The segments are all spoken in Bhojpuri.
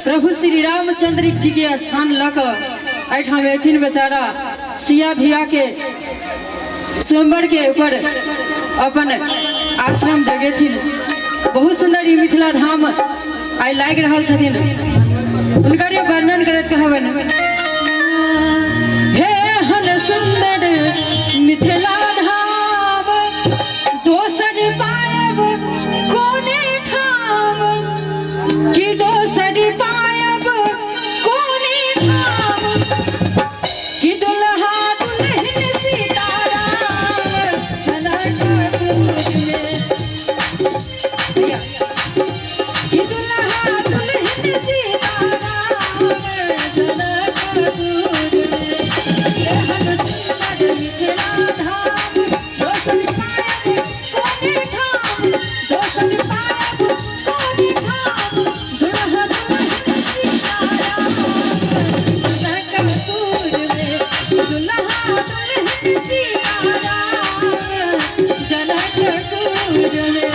प्रभु श्री रामचंद्र जी के स्थान लग अठाम एथिन बेचारा सिया धिया के स्वयंवर के ऊपर अपन आश्रम जगेथिन। बहुत सुंदर ई मिथिला धाम आई लाग रहल छथिन। उनकर वर्णन करत कहबन, हे हन सुंदर मिथिला धाम दोसर पायब कोने ठाम कि दोसर पायब कोने ठाम कि दुल्हा दुल्हन सीताराम जनकपुर में कि दुल्हा दुल्हन सीताराम जनकपुर में एहन सुंदर मिथिला धाम दोसर पायब कोने ठाम दोसर पायब कोने ठाम दुल्हा दुल्हन सीताराम जनकपुर में दुल्हा दुल्हन सीताराम जनकपुर में।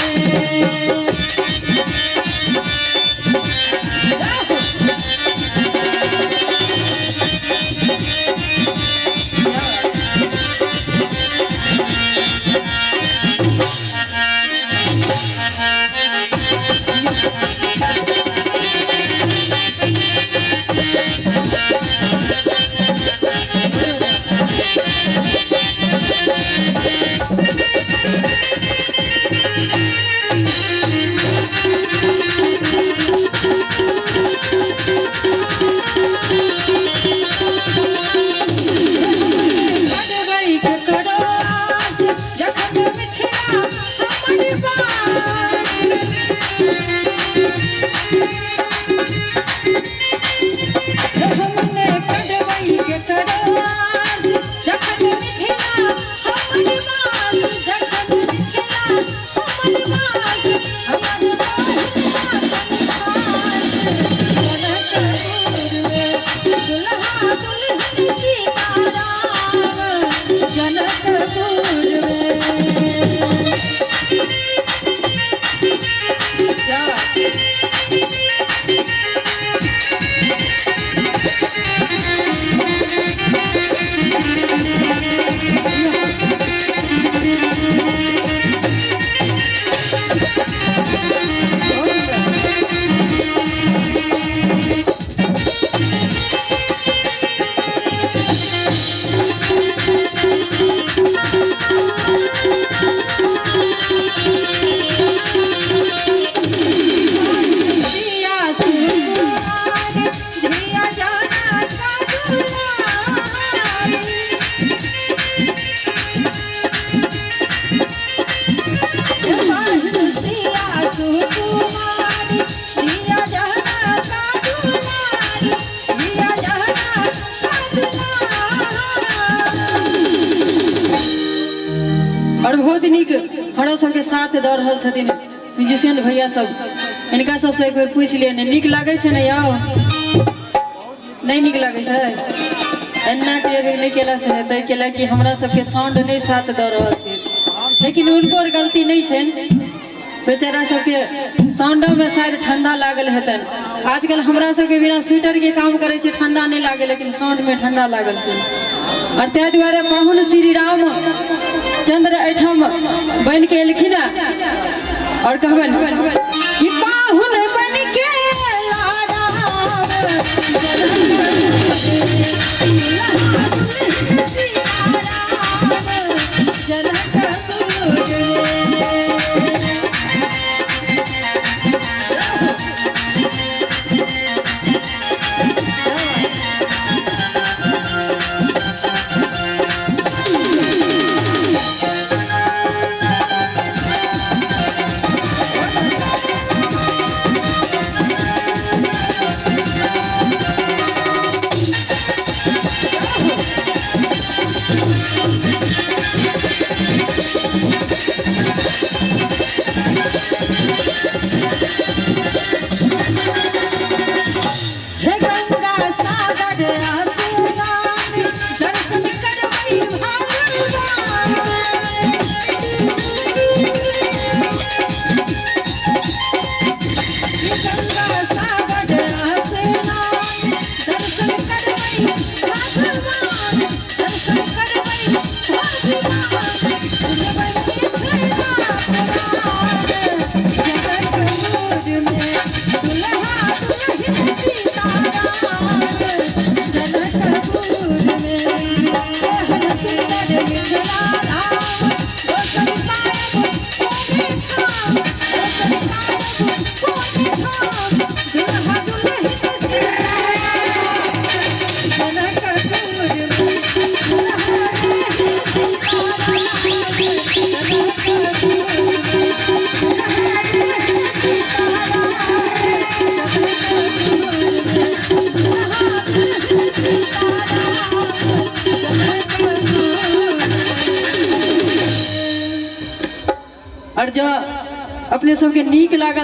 और बहुत निक हमरा सबके साथ दऽ रहल छथिन म्यूजिशियन भैया सब। इनका सबसे एक बार पूछ लिया निक लागे छै ने याओ? नहीं निक लागे छै? एना टेर नहीं केला से हेतै केला कि हमरा सबके साउंड नहीं साथ दऽ रहल छै, लेकिन उनको गलती नहीं छै। बेचारा सबके साउंडो में शायद ठंडा लागल हेतन। आजकल हमरा सबके बिना स्वेटर के काम करे छै, ठंडा नहीं लागे, लेकिन साउंड में ठंडा लागल छै। और तै दुआरे पाहुन श्री राम चंद्र एठाम बन के एलखिन और कहबन कि पाहुन बन के और जब अपने सबके नीक लागल